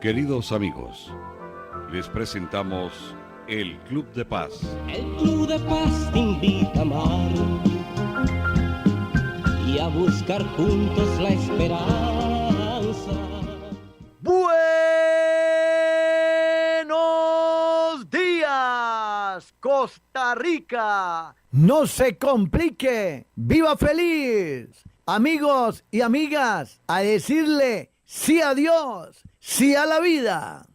Queridos amigos, les presentamos el Club de Paz. El Club de Paz te invita a amar y a buscar juntos la esperanza. Buenos días, Costa Rica. No se complique, viva feliz. Amigos y amigas, a decirle sí a Dios, sí a la vida.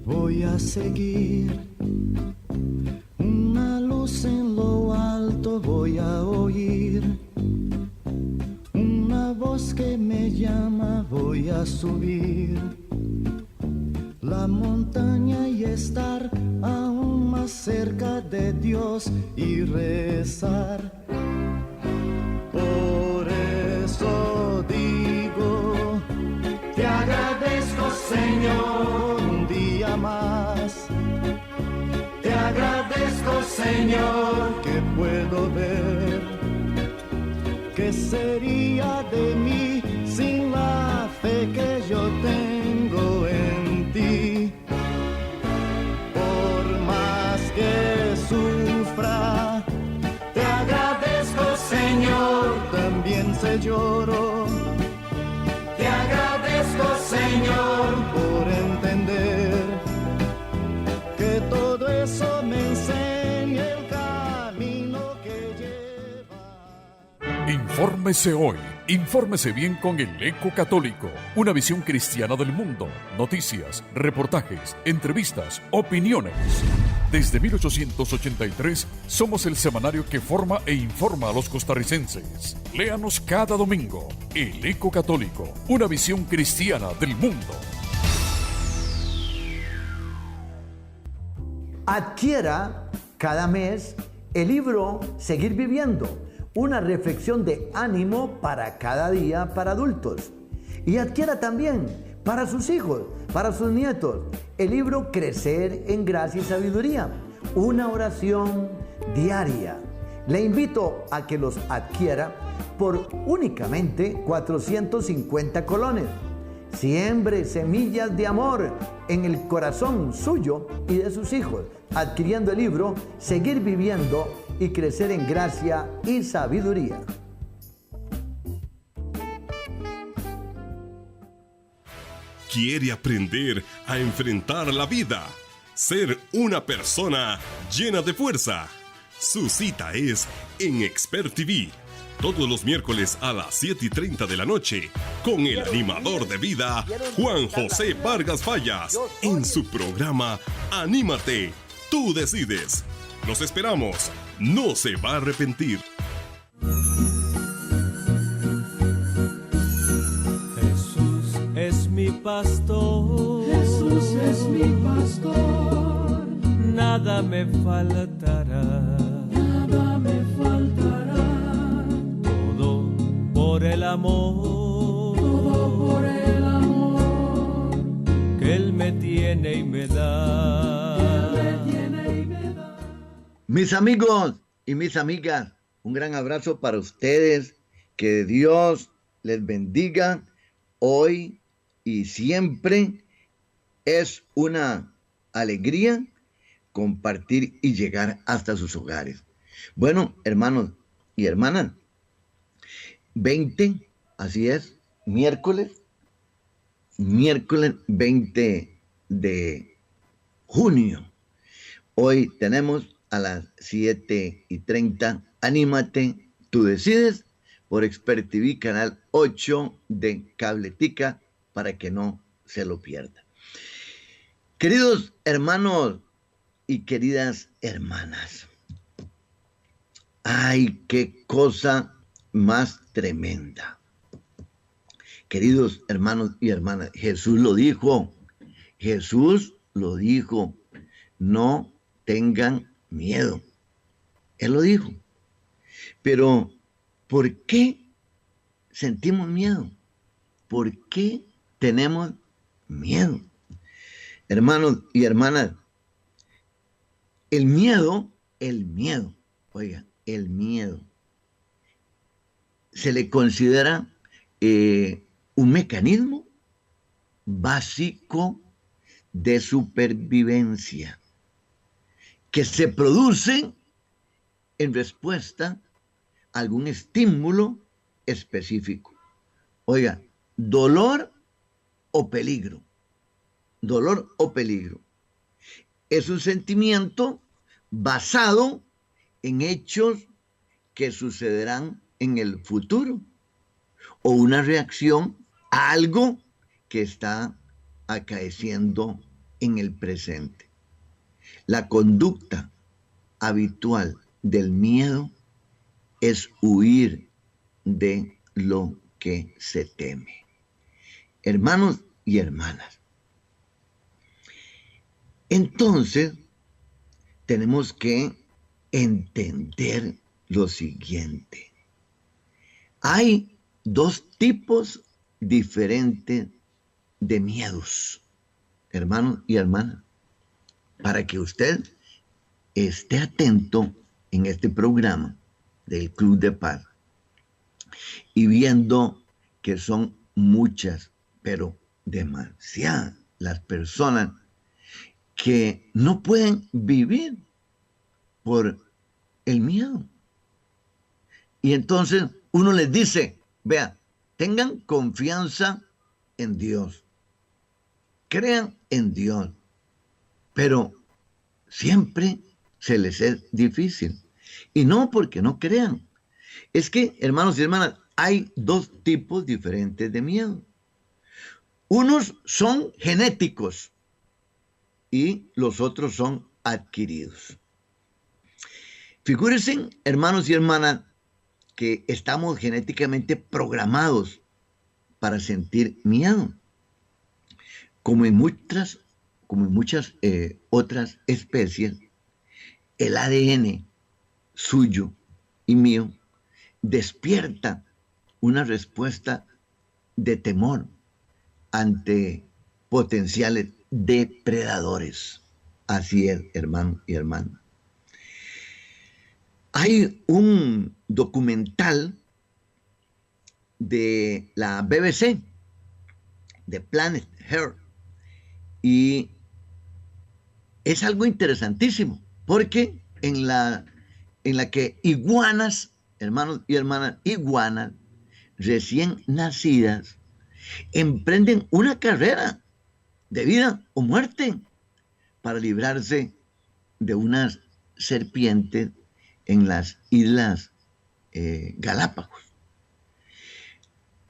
Voy a seguir una luz en lo alto, voy a oír una voz que me llama, voy a subir la montaña y estar aún más cerca de Dios y rezar. Por eso digo, te agradezco, Señor, un día más. Te agradezco, Señor, que puedo ver. ¿Qué sería de mí sin la fe que yo tengo en ti? Por más que sufra, te agradezco, Señor, también se lloro. Te agradezco, Señor, por entender que todo eso me enseña el camino que lleva. Infórmese hoy. Infórmese bien con el Eco Católico, una visión cristiana del mundo, noticias, reportajes, entrevistas, opiniones. Desde 1883 somos el semanario que forma e informa a los costarricenses. Léanos cada domingo. El Eco Católico, una visión cristiana del mundo. Adquiera cada mes el libro Seguir Viviendo, una reflexión de ánimo para cada día para adultos. Y adquiera también para sus hijos, para sus nietos, el libro Crecer en Gracia y Sabiduría, una oración diaria. Le invito a que los adquiera por únicamente 450 colones. Siembre semillas de amor en el corazón suyo y de sus hijos, adquiriendo el libro Seguir Viviendo y Crecer en Gracia y Sabiduría. ¿Quiere aprender a enfrentar la vida? Ser una persona llena de fuerza. Su cita es en Expert TV, todos los miércoles a las 7:30 de la noche, con el animador de vida, Juan José Vargas Fallas, en su programa Anímate, tú decides. Los esperamos, no se va a arrepentir. Jesús es mi pastor, Jesús es mi pastor, nada me faltará, nada me faltará, todo por el amor, todo por el amor que Él me tiene y me da. Mis amigos y mis amigas, un gran abrazo para ustedes, que Dios les bendiga hoy y siempre. Es una alegría compartir y llegar hasta sus hogares. Bueno, hermanos y hermanas, 20, así es, miércoles 20 de junio. Hoy tenemos a las 7:30, Anímate, tú decides, por Expert TV, canal 8 de Cabletica, para que no se lo pierda. Queridos hermanos y queridas hermanas, ¡ay, qué cosa más tremenda! Queridos hermanos y hermanas, Jesús lo dijo, no tengan miedo. Él lo dijo. Pero, ¿por qué sentimos miedo? ¿Por qué tenemos miedo? Hermanos y hermanas, el miedo, oiga, el miedo se le considera un mecanismo básico de supervivencia que se produce en respuesta a algún estímulo específico. Oiga, dolor o peligro. Dolor o peligro. Es un sentimiento basado en hechos que sucederán en el futuro o una reacción a algo que está acaeciendo en el presente. La conducta habitual del miedo es huir de lo que se teme. Hermanos y hermanas, entonces tenemos que entender lo siguiente. Hay dos tipos diferentes de miedos, hermanos y hermanas, para que usted esté atento en este programa del Club de Paz y viendo que son muchas, pero demasiadas las personas que no pueden vivir por el miedo. Y entonces uno les dice, vea, tengan confianza en Dios, crean en Dios, pero siempre se les es difícil. Y no porque no crean. Es que, hermanos y hermanas, hay dos tipos diferentes de miedo. Unos son genéticos y los otros son adquiridos. Figúrense, hermanos y hermanas, que estamos genéticamente programados para sentir miedo. Como en muchas otras especies, el ADN suyo y mío despierta una respuesta de temor ante potenciales depredadores. Así es, hermano y hermana. Hay un documental de la BBC, de Planet Earth, y es algo interesantísimo, porque en la que iguanas, hermanos y hermanas, iguanas recién nacidas, emprenden una carrera de vida o muerte para librarse de unas serpientes en las islas Galápagos.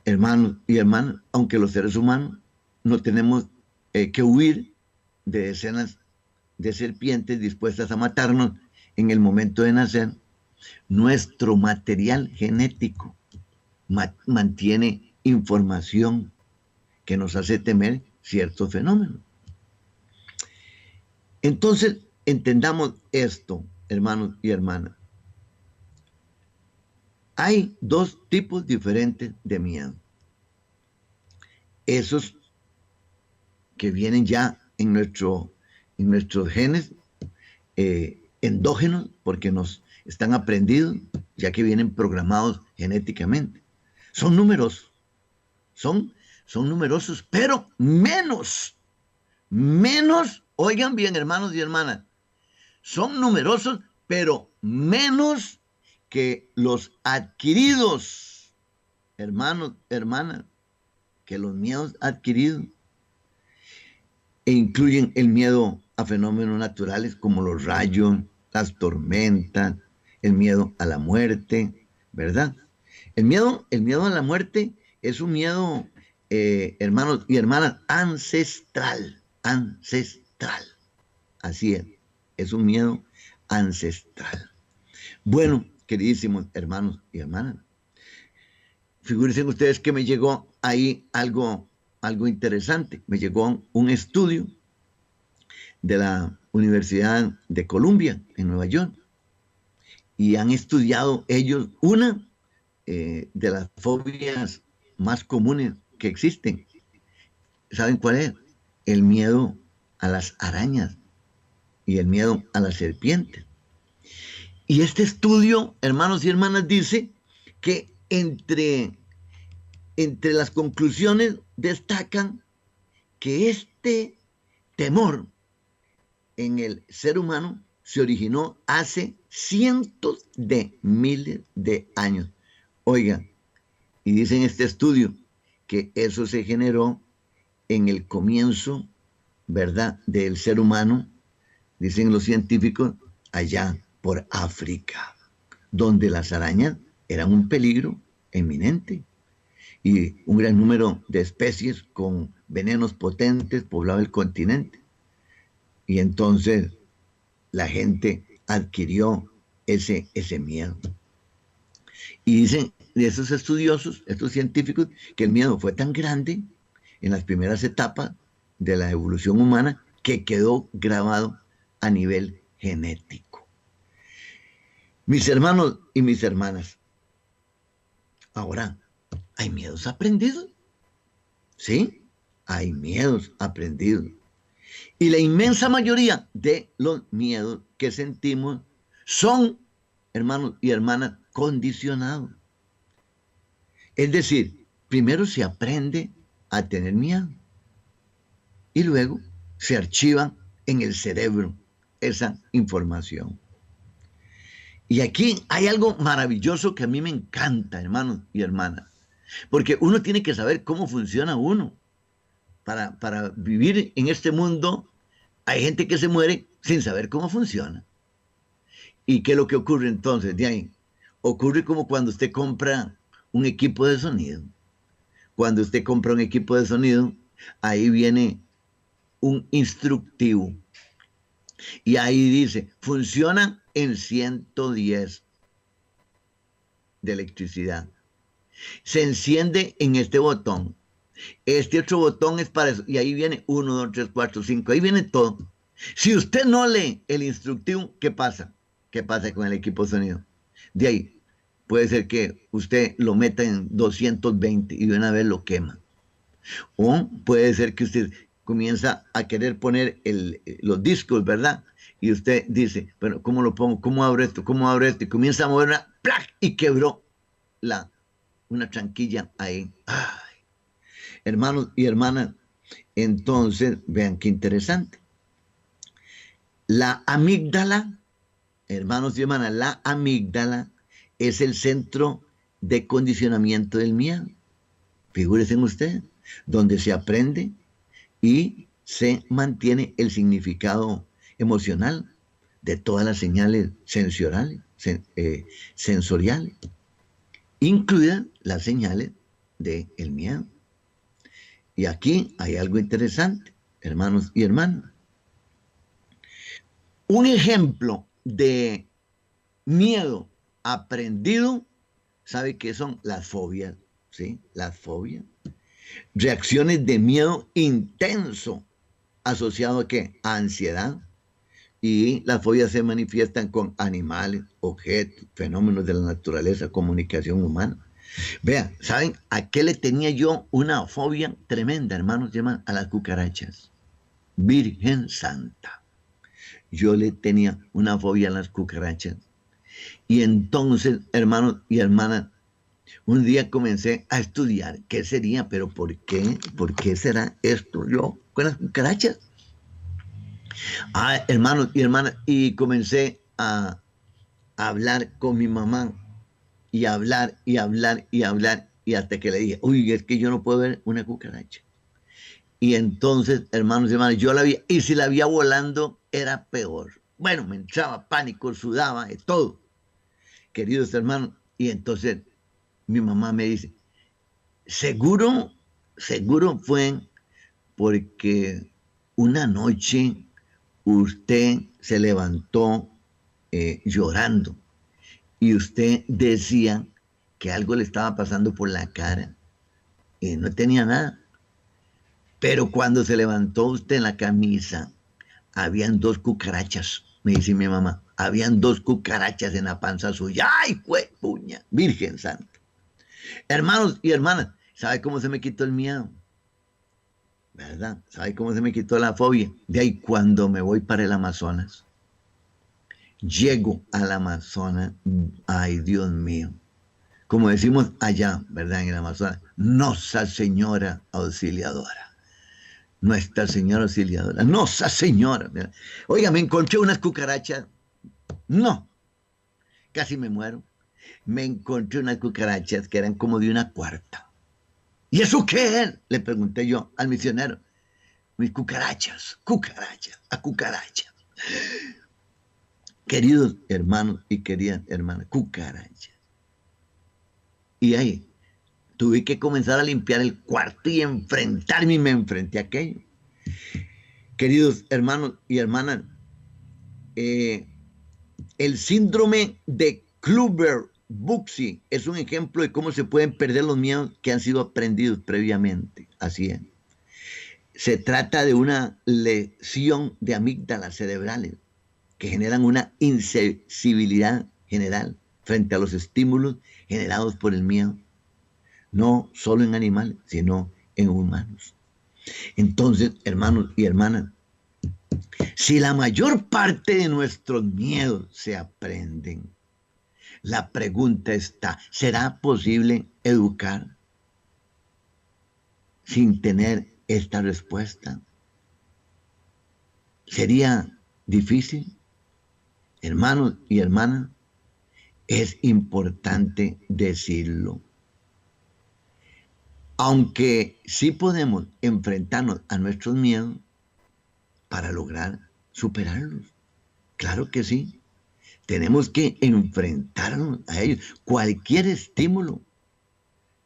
Hermanos y hermanas, aunque los seres humanos no tenemos que huir de decenas de serpientes dispuestas a matarnos en el momento de nacer, nuestro material genético mantiene información que nos hace temer ciertos fenómenos. Entonces, entendamos esto, hermanos y hermanas. Hay dos tipos diferentes de miedo. Esos que vienen ya en nuestros genes endógenos, porque nos están aprendidos, ya que vienen programados genéticamente. Son numerosos. Son numerosos, pero menos, oigan bien, hermanos y hermanas, son numerosos, pero menos que los adquiridos, hermanos, hermanas, que los miedos adquiridos, e incluyen el miedo a fenómenos naturales como los rayos, las tormentas, el miedo a la muerte, ¿verdad? El miedo a la muerte es un miedo, hermanos y hermanas, ancestral. Así es un miedo ancestral. Bueno, queridísimos hermanos y hermanas, figúrense ustedes que me llegó ahí algo interesante. Me llegó un estudio de la Universidad de Columbia en Nueva York, y han estudiado ellos una de las fobias más comunes que existen. ¿Saben cuál es? El miedo a las arañas y el miedo a las serpientes. Y este estudio, hermanos y hermanas, dice que entre las conclusiones destacan que este temor en el ser humano se originó hace cientos de miles de años. Oigan, y dicen este estudio que eso se generó en el comienzo, ¿verdad?, del ser humano, dicen los científicos, allá por África, donde las arañas eran un peligro eminente y un gran número de especies con venenos potentes poblaba el continente. Y entonces la gente adquirió ese miedo. Y dicen de esos estudiosos, estos científicos, que el miedo fue tan grande en las primeras etapas de la evolución humana que quedó grabado a nivel genético. Mis hermanos y mis hermanas, ahora hay miedos aprendidos. ¿Sí? Hay miedos aprendidos. Y la inmensa mayoría de los miedos que sentimos son, hermanos y hermanas, condicionados. Es decir, primero se aprende a tener miedo y luego se archiva en el cerebro esa información. Y aquí hay algo maravilloso que a mí me encanta, hermanos y hermanas, porque uno tiene que saber cómo funciona uno. Para vivir en este mundo hay gente que se muere sin saber cómo funciona. ¿Y qué es lo que ocurre entonces de ahí? Ocurre como cuando usted compra un equipo de sonido. Cuando usted compra un equipo de sonido, ahí viene un instructivo. Y ahí dice, funciona en 110 de electricidad. Se enciende en este botón. Este otro botón es para eso. Y ahí viene 1, 2, 3, 4, 5. Ahí viene todo. Si usted no lee el instructivo, ¿qué pasa? ¿Qué pasa con el equipo de sonido? De ahí, puede ser que usted lo meta en 220 y de una vez lo quema. O puede ser que usted comienza a querer poner los discos, ¿verdad? Y usted dice, bueno, ¿cómo lo pongo? ¿Cómo abro esto? ¿Cómo abro esto? Y comienza a moverla, ¡plac! Y quebró una tranquilla ahí. ¡Ay! Hermanos y hermanas, entonces, vean qué interesante. La amígdala, hermanos y hermanas, la amígdala es el centro de condicionamiento del miedo. Figúrense ustedes, donde se aprende y se mantiene el significado emocional de todas las señales sensoriales, incluidas las señales del miedo. Y aquí hay algo interesante, hermanos y hermanas. Un ejemplo de miedo aprendido, ¿sabe qué son? Las fobias, ¿sí? Las fobias. Reacciones de miedo intenso asociado a ¿qué? A ansiedad. Y las fobias se manifiestan con animales, objetos, fenómenos de la naturaleza, comunicación humana. Vean, ¿saben a qué le tenía yo una fobia tremenda, hermanos y hermanas? A las cucarachas. Virgen Santa. Yo le tenía una fobia a las cucarachas. Y entonces, hermanos y hermanas, un día comencé a estudiar qué sería, pero ¿por qué? ¿Por qué será esto yo con las cucarachas? Hermanos y hermanas, y comencé a hablar con mi mamá. Y hablar, y hablar, y hablar, y hasta que le dije, uy, es que yo no puedo ver una cucaracha. Y entonces, hermanos y hermanas, yo la vi, y si la veía volando, era peor. Bueno, me entraba pánico, sudaba, de todo. Queridos hermanos, y entonces mi mamá me dice, seguro fue porque una noche usted se levantó llorando. Y usted decía que algo le estaba pasando por la cara y no tenía nada. Pero cuando se levantó usted en la camisa, habían 2 cucarachas, me dice mi mamá. Habían 2 cucarachas en la panza suya. ¡Ay, puña! Virgen Santa. Hermanos y hermanas, ¿sabe cómo se me quitó el miedo? ¿verdad? ¿Sabe cómo se me quitó la fobia? De ahí cuando me voy para el Amazonas, llego al Amazonas, ay Dios mío, como decimos allá, ¿verdad? En el Amazonas, Nosa Señora Auxiliadora. Nuestra Señora Auxiliadora, Nosa Señora. ¿Verdad? Oiga, me encontré unas cucarachas. No, casi me muero. Me encontré unas cucarachas que eran como de una cuarta. ¿Y eso qué es? Le pregunté yo al misionero. Mis cucarachas, a cucarachas. Queridos hermanos y queridas hermanas, cucarachas. Y ahí tuve que comenzar a limpiar el cuarto y enfrentarme, y me enfrenté a aquello. Queridos hermanos y hermanas, el síndrome de Kluver-Bucy es un ejemplo de cómo se pueden perder los miedos que han sido aprendidos previamente. Así es. Se trata de una lesión de amígdalas cerebrales que generan una insensibilidad general frente a los estímulos generados por el miedo. No solo en animales, sino en humanos. Entonces, hermanos y hermanas, si la mayor parte de nuestros miedos se aprenden, la pregunta está, ¿será posible educar sin tener esta respuesta? ¿Sería difícil? Hermanos y hermanas, es importante decirlo. Aunque sí podemos enfrentarnos a nuestros miedos para lograr superarlos. Claro que sí. Tenemos que enfrentarnos a ellos. Cualquier estímulo,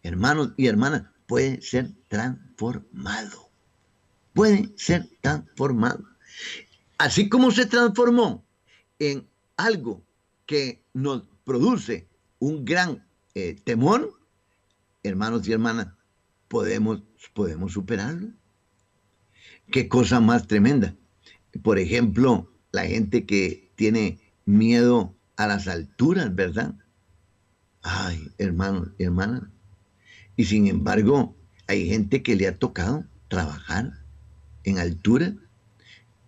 hermanos y hermanas, puede ser transformado. Puede ser transformado. Así como se transformó en algo que nos produce un gran temor, hermanos y hermanas, podemos superarlo. Qué cosa más tremenda. Por ejemplo, la gente que tiene miedo a las alturas, ¿verdad? Ay, hermanos y hermanas. Y sin embargo, hay gente que le ha tocado trabajar en altura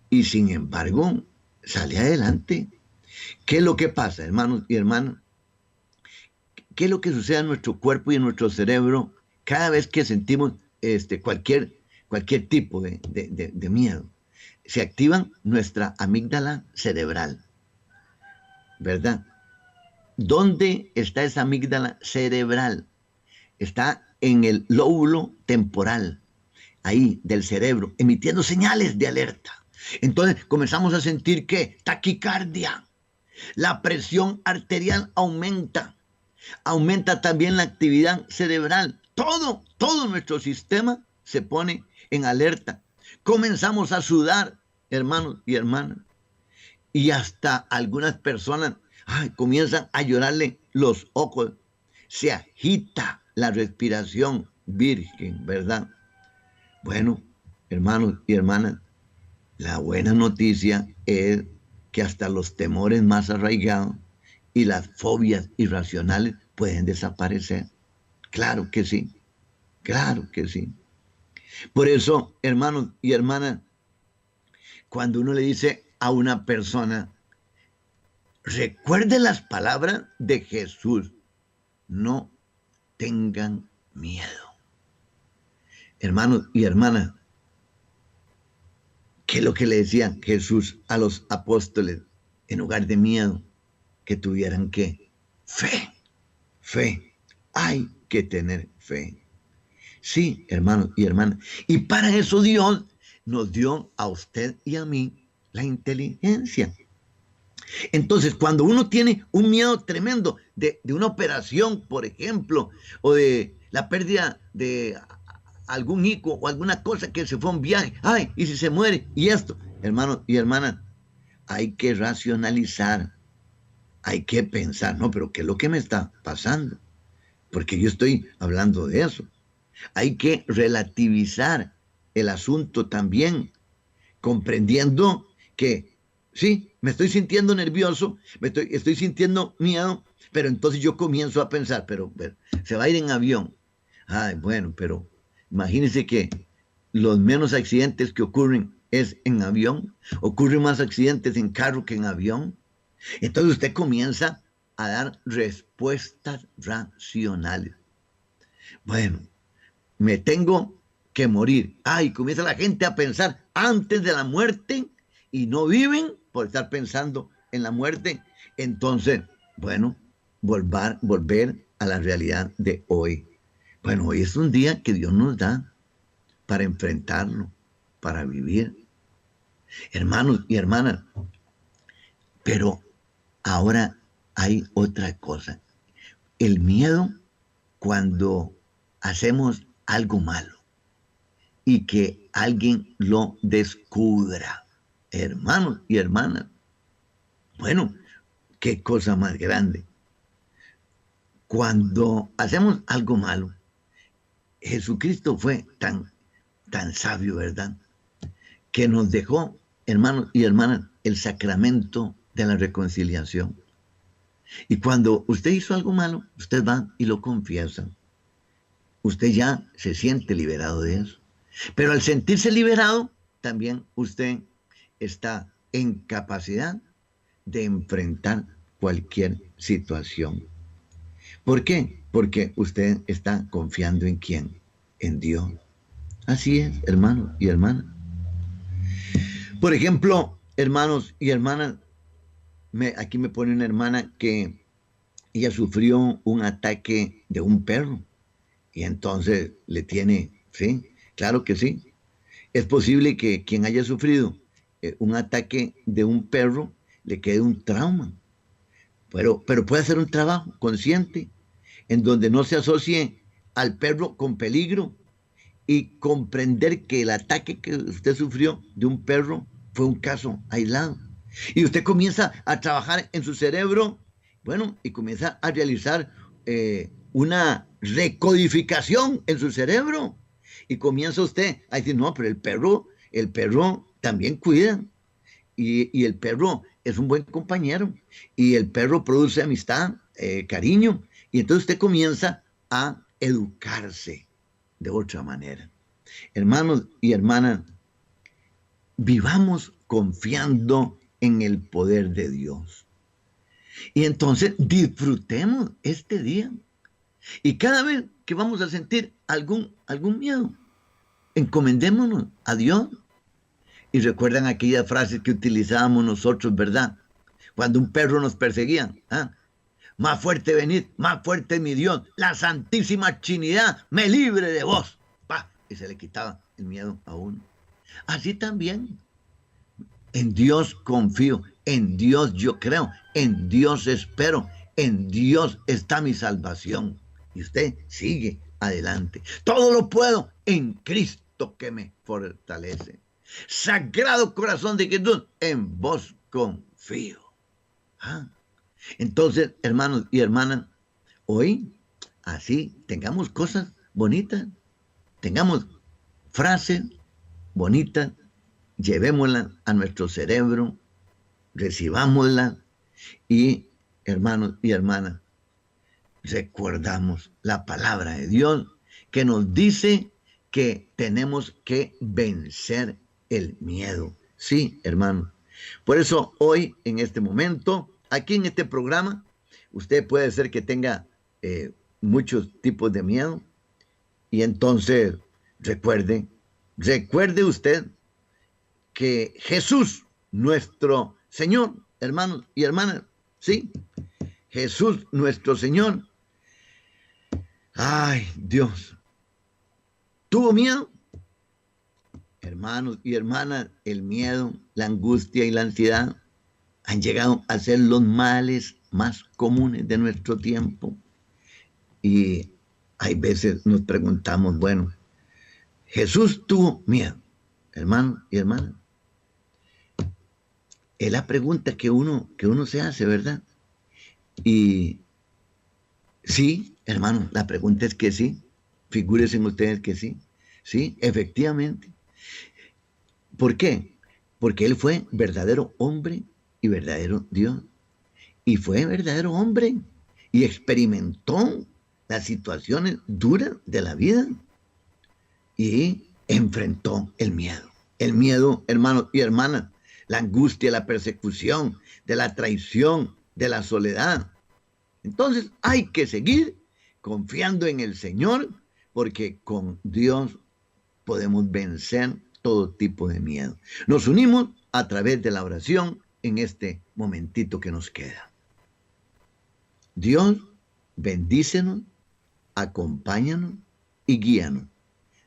y sin embargo sale adelante. ¿Qué es lo que pasa, hermanos y hermanas? ¿Qué es lo que sucede en nuestro cuerpo y en nuestro cerebro cada vez que sentimos cualquier tipo de miedo? Se activa nuestra amígdala cerebral, ¿verdad? ¿Dónde está esa amígdala cerebral? Está en el lóbulo temporal, ahí del cerebro, emitiendo señales de alerta. Entonces comenzamos a sentir que taquicardia, la presión arterial aumenta también la actividad cerebral. Todo nuestro sistema se pone en alerta. Comenzamos a sudar, hermanos y hermanas. Y hasta algunas personas comienzan a llorarle los ojos. Se agita la respiración virgen, ¿verdad? Bueno, hermanos y hermanas, la buena noticia es que hasta los temores más arraigados y las fobias irracionales pueden desaparecer. Claro que sí, claro que sí. Por eso, hermanos y hermanas, cuando uno le dice a una persona, recuerde las palabras de Jesús, no tengan miedo. Hermanos y hermanas, ¿qué es lo que le decía Jesús a los apóstoles? En lugar de miedo, que tuvieran ¿qué? Fe. Hay que tener fe. Sí, hermanos y hermanas. Y para eso Dios nos dio a usted y a mí la inteligencia. Entonces, cuando uno tiene un miedo tremendo de una operación, por ejemplo, o de la pérdida de algún hijo o alguna cosa que se fue a un viaje, y si se muere, y esto, hermanos y hermanas, hay que racionalizar, hay que pensar, no, pero ¿qué es lo que me está pasando? Porque yo estoy hablando de eso. Hay que relativizar el asunto también, comprendiendo que sí, me estoy sintiendo nervioso, estoy sintiendo miedo, pero entonces yo comienzo a pensar, pero se va a ir en avión. Bueno, pero imagínense que los menos accidentes que ocurren es en avión. Ocurren más accidentes en carro que en avión. Entonces usted comienza a dar respuestas racionales. Bueno, me tengo que morir. Y comienza la gente a pensar antes de la muerte y no viven por estar pensando en la muerte. Entonces, bueno, volver a la realidad de hoy. Bueno, hoy es un día que Dios nos da para enfrentarlo, para vivir. Hermanos y hermanas, pero ahora hay otra cosa. El miedo cuando hacemos algo malo y que alguien lo descubra. Hermanos y hermanas, bueno, qué cosa más grande. Cuando hacemos algo malo, Jesucristo fue tan sabio, ¿verdad? Que nos dejó, hermanos y hermanas, el sacramento de la reconciliación. Y cuando usted hizo algo malo, usted va y lo confiesa. Usted ya se siente liberado de eso. Pero al sentirse liberado, también usted está en capacidad de enfrentar cualquier situación. ¿Por qué? Porque usted está confiando en ¿quién? En Dios. Así es, hermanos y hermanas. Por ejemplo, hermanos y hermanas, aquí me pone una hermana que ella sufrió un ataque de un perro y entonces le tiene, sí, claro que sí. Es posible que quien haya sufrido un ataque de un perro le quede un trauma, pero puede hacer un trabajo consciente en donde no se asocie al perro con peligro y comprender que el ataque que usted sufrió de un perro fue un caso aislado. Y usted comienza a trabajar en su cerebro, bueno, y comienza a realizar una recodificación en su cerebro. Y comienza usted a decir, no, pero el perro también cuida. Y el perro es un buen compañero. Y el perro produce amistad, cariño. Y entonces usted comienza a educarse de otra manera. Hermanos y hermanas, vivamos confiando en el poder de Dios. Y entonces disfrutemos este día. Y cada vez que vamos a sentir algún miedo, encomendémonos a Dios. Y recuerdan aquellas frases que utilizábamos nosotros, ¿verdad? Cuando un perro nos perseguía. Más fuerte venid, más fuerte mi Dios. La Santísima Trinidad me libre de vos. Y se le quitaba el miedo a uno. Así también. En Dios confío, en Dios yo creo, en Dios espero, en Dios está mi salvación. Y usted sigue adelante. Todo lo puedo en Cristo que me fortalece. Sagrado corazón de Jesús, en vos confío. Entonces, hermanos y hermanas, hoy así tengamos cosas bonitas, tengamos frases bonitas, llevémoslas a nuestro cerebro, recibámoslas y, hermanos y hermanas, recordamos la palabra de Dios que nos dice que tenemos que vencer el miedo. Sí, hermanos. Por eso hoy, en este momento, aquí en este programa, usted puede ser que tenga muchos tipos de miedo y entonces recuerde usted que Jesús, nuestro Señor, hermanos y hermanas, sí, Jesús, nuestro Señor, ay, Dios, ¿tuvo miedo? Hermanos y hermanas, el miedo, la angustia y la ansiedad han llegado a ser los males más comunes de nuestro tiempo. Y hay veces nos preguntamos, bueno, Jesús tuvo miedo, hermanos y hermanas. Es la pregunta que uno se hace, ¿verdad? Y sí, hermanos, la pregunta es que sí. Figúrense ustedes que sí. Sí, efectivamente. ¿Por qué? Porque Él fue verdadero hombre y verdadero Dios. Y fue verdadero hombre y experimentó las situaciones duras de la vida. Y enfrentó el miedo. El miedo, hermanos y hermanas, la angustia, la persecución, de la traición, de la soledad. Entonces hay que seguir confiando en el Señor, porque con Dios podemos vencer todo tipo de miedo. Nos unimos a través de la oración en este momentito que nos queda. Dios, bendícenos, acompáñanos y guíanos.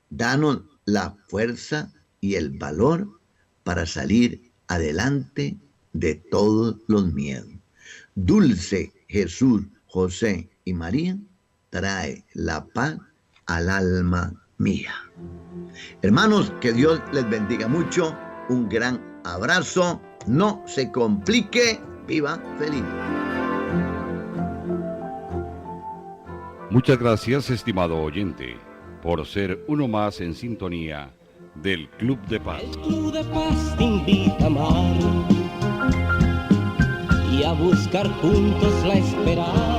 Danos la fuerza y el valor para salir adelante de todos los miedos. Dulce Jesús, José y María, trae la paz al alma mía. Hermanos, que Dios les bendiga mucho. Un gran abrazo. No se complique. Viva feliz. Muchas gracias, estimado oyente, por ser uno más en sintonía del Club de Paz. El Club de Paz te invita a amar y a buscar juntos la esperanza.